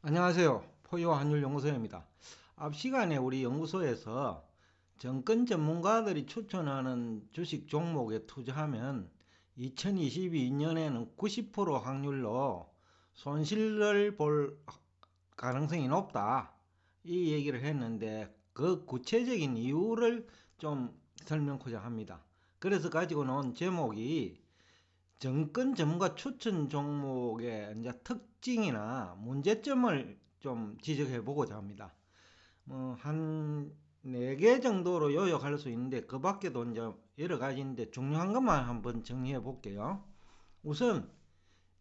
안녕하세요. 포유 환율연구소입니다. 앞 시간에 우리 연구소에서 정권 전문가들이 추천하는 주식 종목에 투자하면 2022년에는 90% 확률로 손실을 볼 가능성이 높다. 이 얘기를 했는데 그 구체적인 이유를 좀 설명하고자 합니다. 그래서 가지고 나온 제목이 정권 전문가 추천 종목의 이제 특징이나 문제점을 좀 지적해 보고자 합니다. 한 4개 정도로 요약할 수 있는데 그 밖에도 이제 여러 가지인데 중요한 것만 한번 정리해 볼게요. 우선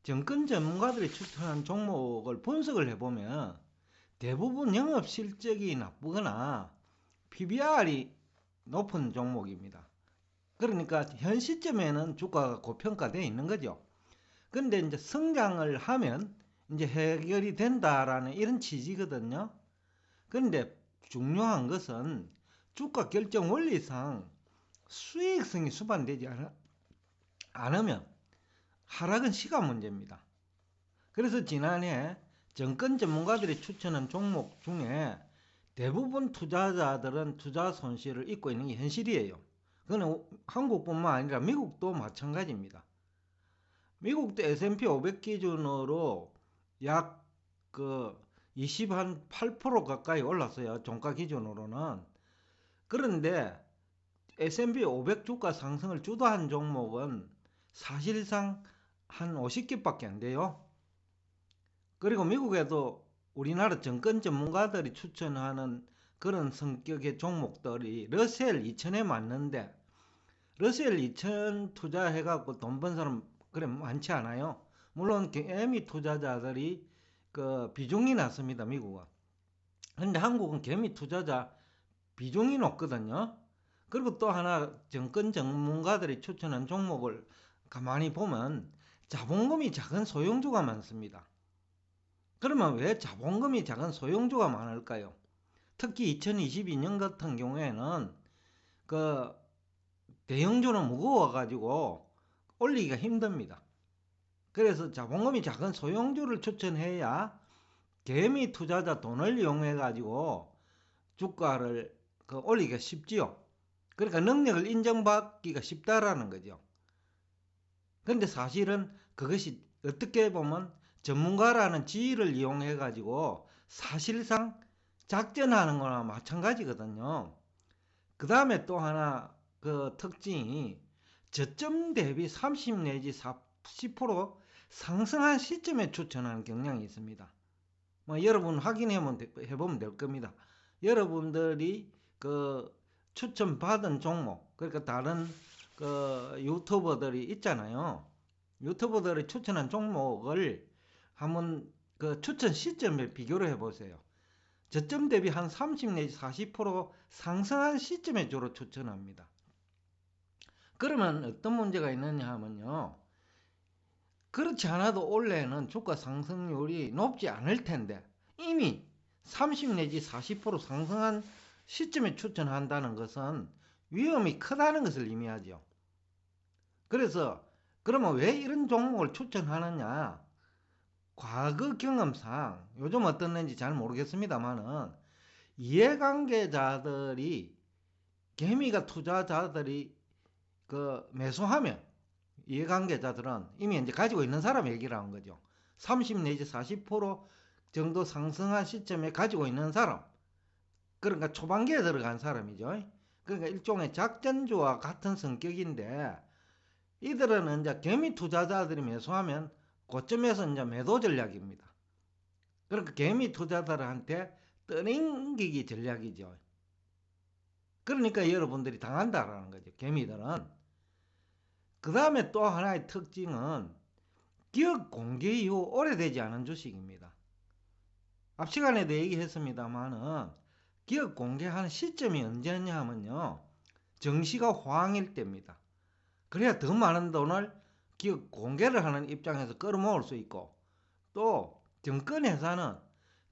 정권 전문가들이 추천한 종목을 분석을 해보면 대부분 영업 실적이 나쁘거나 PBR이 높은 종목입니다. 그러니까 현 시점에는 주가가 고평가되어 있는 거죠. 근데 이제 성장을 하면 이제 해결이 된다라는 이런 취지거든요. 그런데 중요한 것은 주가 결정 원리상 수익성이 수반되지 않으면 하락은 시간 문제입니다. 그래서 지난해 정권 전문가들이 추천한 종목 중에 대부분 투자자들은 투자 손실을 입고 있는 게 현실이에요. 그건 한국뿐만 아니라 미국도 마찬가지입니다. 미국도 S&P 500 기준으로 약 그 28% 가까이 올랐어요. 종가 기준으로는. 그런데 S&P 500 주가 상승을 주도한 종목은 사실상 한 50개밖에 안 돼요. 그리고 미국에도 우리나라 정권 전문가들이 추천하는 그런 성격의 종목들이 러셀 2000에 맞는데 러셀 2000 투자해갖고 돈 번 사람 그래 많지 않아요. 물론 개미 투자자들이 그 비중이 낮습니다. 미국은. 근데 한국은 개미 투자자 비중이 높거든요. 그리고 또 하나 정권 전문가들이 추천한 종목을 가만히 보면 자본금이 작은 소형주가 많습니다. 그러면 왜 자본금이 작은 소형주가 많을까요? 특히 2022년 같은 경우에는 그 대형주는 무거워가지고 올리기가 힘듭니다. 그래서 자본금이 작은 소형주를 추천해야 개미 투자자 돈을 이용해 가지고 주가를 올리기가 쉽지요. 그러니까 능력을 인정받기가 쉽다라는 거죠. 근데 사실은 그것이 어떻게 보면 전문가라는 지위를 이용해 가지고 사실상 작전하는 거나 마찬가지거든요. 그 다음에 또 하나 그 특징이 저점 대비 30 내지 40% 상승한 시점에 추천하는 경향이 있습니다. 뭐 여러분 해보면 될 겁니다. 여러분들이 그 추천 받은 종목, 그러니까 다른 그 유튜버들이 있잖아요. 유튜버들이 추천한 종목을 한번 그 추천 시점에 비교를 해보세요. 저점 대비 한 30 내지 40% 상승한 시점에 주로 추천합니다. 그러면 어떤 문제가 있느냐 하면요. 그렇지 않아도 올해는 주가 상승률이 높지 않을 텐데 이미 30 내지 40% 상승한 시점에 추천한다는 것은 위험이 크다는 것을 의미하죠. 그래서 그러면 왜 이런 종목을 추천하느냐? 과거 경험상 요즘 어떻는지 잘 모르겠습니다만은 이해관계자들이 개미가 투자자들이 그 매수하면 이해관계자들은 이미 이제 가지고 있는 사람 얘기를 하는 거죠. 30 내지 40% 정도 상승한 시점에 가지고 있는 사람. 그러니까 초반기에 들어간 사람이죠. 그러니까 일종의 작전주와 같은 성격인데 이들은 이제 개미 투자자들이 매수하면 고점에서 이제 매도 전략입니다. 그러니까 개미 투자자들한테 떠넘기기 전략이죠. 그러니까 여러분들이 당한다라는 거죠. 개미들은. 그 다음에 또 하나의 특징은 기업 공개 이후 오래되지 않은 주식입니다. 앞 시간에도 얘기했습니다만은 기업 공개하는 시점이 언제냐 하면요. 정시가 호황일 때입니다. 그래야 더 많은 돈을 기업 공개를 하는 입장에서 끌어모을 수 있고 또 증권회사는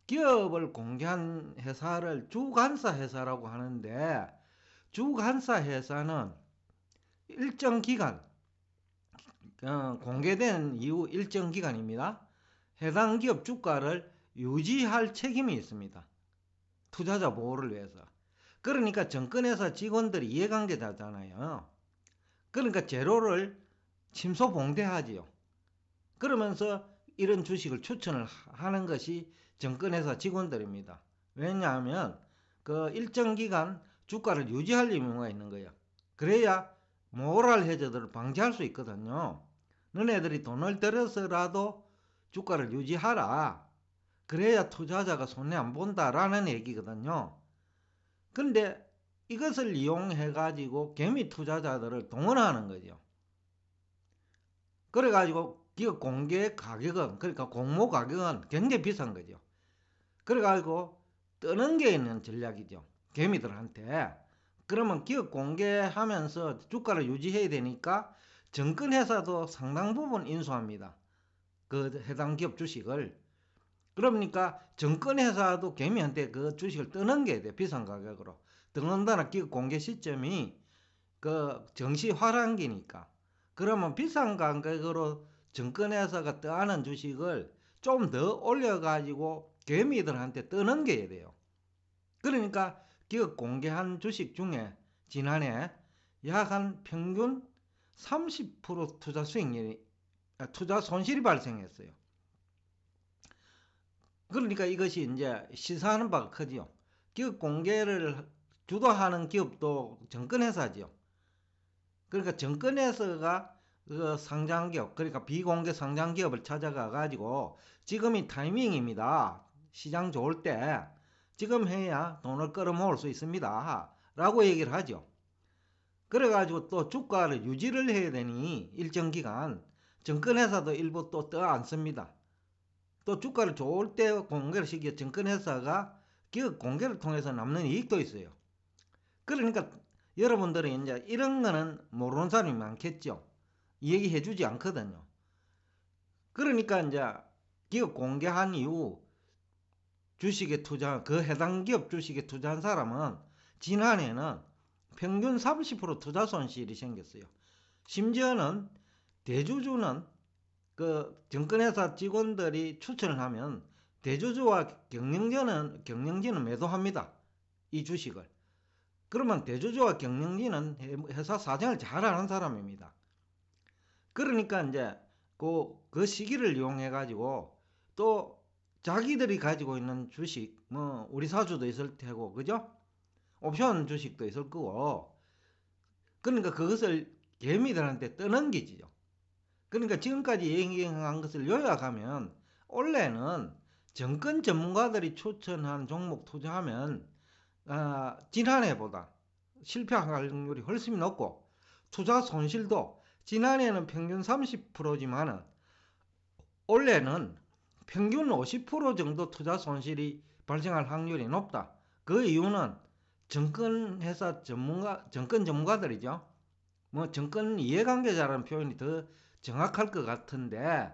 기업을 공개한 회사를 주관사 회사라고 하는데 주관사 회사는 일정 기간 공개된 이후 일정 기간입니다. 해당 기업 주가를 유지할 책임이 있습니다. 투자자 보호를 위해서. 그러니까 정권회사 직원들이 이해관계자잖아요. 그러니까 제로를 침소봉대하지요. 그러면서 이런 주식을 추천을 하는 것이 정권회사 직원들입니다. 왜냐하면 그 일정 기간 주가를 유지할 의무가 있는 거예요. 그래야 모랄 해저드를 방지할 수 있거든요. 너네들이 돈을 들여서라도 주가를 유지하라. 그래야 투자자가 손해 안 본다라는 얘기거든요. 근데 이것을 이용해 가지고 개미 투자자들을 동원하는 거죠. 그래 가지고 기업 공개 가격은, 그러니까 공모 가격은 굉장히 비싼 거죠. 그래 가지고 뜨는 게 있는 전략이죠. 개미들한테. 그러면 기업 공개하면서 주가를 유지해야 되니까 정권회사도 상당 부분 인수합니다. 그 해당 기업 주식을. 그러니까 정권회사도 개미한테 그 주식을 뜨는 게 돼. 비싼 가격으로. 더군다나 기업 공개 시점이 그 정시 화랑기니까. 그러면 비싼 가격으로 정권회사가 떠하는 주식을 좀 더 올려가지고 개미들한테 뜨는 게 돼요. 그러니까 기업 공개한 주식 중에 지난해 약 한 평균 30% 투자 손실이 발생했어요. 그러니까 이것이 이제 시사하는 바가 크지요. 기업 공개를 주도하는 기업도 정권회사지요. 그러니까 정권회사가 그 상장기업, 그러니까 비공개 상장기업을 찾아가 가지고 지금이 타이밍입니다. 시장 좋을 때 지금 해야 돈을 끌어모을 수 있습니다. 라고 얘기를 하죠. 그래가지고 또 주가를 유지를 해야 되니 일정 기간 정권회사도 일부 또 떠안습니다. 또 주가를 좋을 때 공개를 시켜 정권회사가 기업 공개를 통해서 남는 이익도 있어요. 그러니까 여러분들은 이제 이런 거는 모르는 사람이 많겠죠. 얘기해 주지 않거든요. 그러니까 이제 기업 공개한 이후 주식에 투자, 그 해당 기업 주식에 투자한 사람은 지난해는 평균 30% 투자 손실이 생겼어요. 심지어는 대주주는 그 정권회사 직원들이 추천을 하면 대주주와 경영진은 매도합니다. 이 주식을. 그러면 대주주와 경영진은 회사 사정을 잘 아는 사람입니다. 그러니까 이제 그 시기를 이용해 가지고 또 자기들이 가지고 있는 주식, 뭐 우리 사주도 있을 테고, 그죠? 옵션 주식도 있을 거고. 그러니까 그것을 개미들한테 떠넘기지요. 그러니까 지금까지 얘기한 것을 요약하면 원래는 정권 전문가들이 추천한 종목 투자하면 지난해보다 실패 확률이 훨씬 높고 투자 손실도 지난해는 평균 30%지만은 올해는 평균 50% 정도 투자 손실이 발생할 확률이 높다. 그 이유는 정권 전문가들이죠. 뭐 정권 이해관계자라는 표현이 더 정확할 것 같은데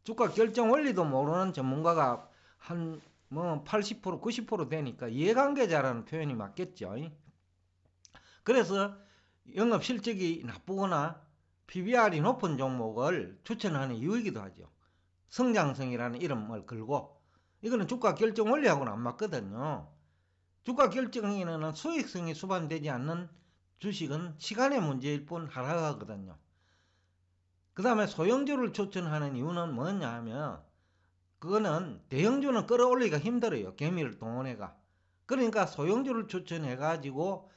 주가 결정 원리도 모르는 전문가가 한 뭐 80% 90% 되니까 이해관계자라는 표현이 맞겠죠. 그래서 영업 실적이 나쁘거나 PBR이 높은 종목을 추천하는 이유이기도 하죠. 성장성이라는 이름을 걸고 이거는 주가 결정 원리하고는 안 맞거든요. 주가 결정에는 수익성이 수반되지 않는 주식은 시간의 문제일 뿐 하락하거든요. 그 다음에 소형주를 추천하는 이유는 뭐냐 하면 그거는 대형주는 끌어올리기가 힘들어요. 개미를 동원해가. 그러니까 소형주를 추천해가지고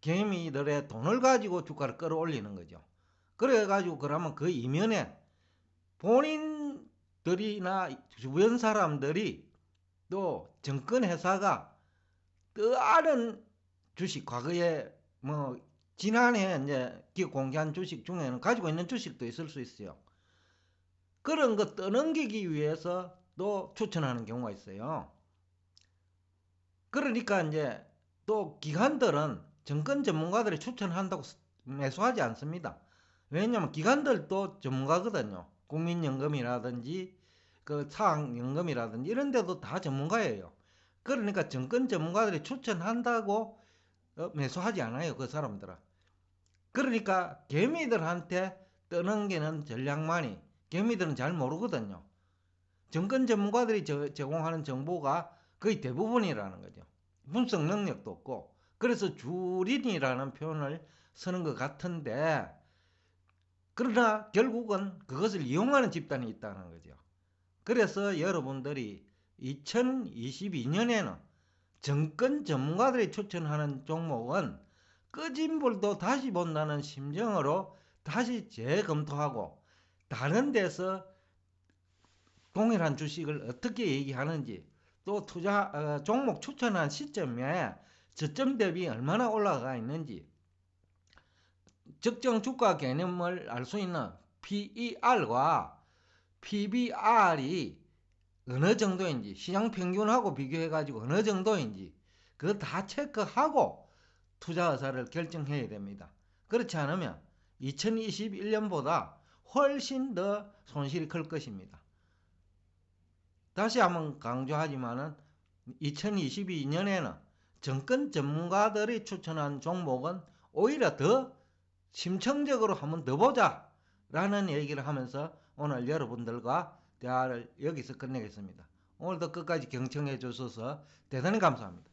개미들의 돈을 가지고 주가를 끌어올리는 거죠. 그래가지고 그러면 그 이면에 본인들이나 주변 사람들이 또 정권회사가 다른 주식, 과거에 뭐 지난해 이제 기업 공개한 주식 중에는 가지고 있는 주식도 있을 수 있어요. 그런 거 떠넘기기 위해서 또 추천하는 경우가 있어요. 그러니까 이제 또 기관들은 정권 전문가들이 추천한다고 매수하지 않습니다. 왜냐하면 기관들도 전문가거든요. 국민연금이라든지 그 사학연금이라든지 이런 데도 다 전문가예요. 그러니까 정권 전문가들이 추천한다고 매수하지 않아요. 그 사람들은. 그러니까 개미들한테 떠넘기는 전략만이 개미들은 잘 모르거든요. 정권 전문가들이 제공하는 정보가 거의 대부분이라는 거죠. 분석 능력도 없고, 그래서 주린이라는 표현을 쓰는 것 같은데, 그러나 결국은 그것을 이용하는 집단이 있다는 거죠. 그래서 여러분들이 2022년에는 정권 전문가들이 추천하는 종목은 꺼진 불도 다시 본다는 심정으로 다시 재검토하고, 다른 데서 동일한 주식을 어떻게 얘기하는지, 또 투자 종목 추천한 시점에 저점 대비 얼마나 올라가 있는지, 적정 주가 개념을 알 수 있는 PER과 PBR이 어느 정도인지, 시장 평균하고 비교해가지고 어느 정도인지 그거 다 체크하고 투자 의사를 결정해야 됩니다. 그렇지 않으면 2021년보다 훨씬 더 손실이 클 것입니다. 다시 한번 강조하지만은 2022년에는 정권 전문가들이 추천한 종목은 오히려 더 심층적으로 한번 더 보자 라는 얘기를 하면서 오늘 여러분들과 대화를 여기서 끝내겠습니다. 오늘도 끝까지 경청해 주셔서 대단히 감사합니다.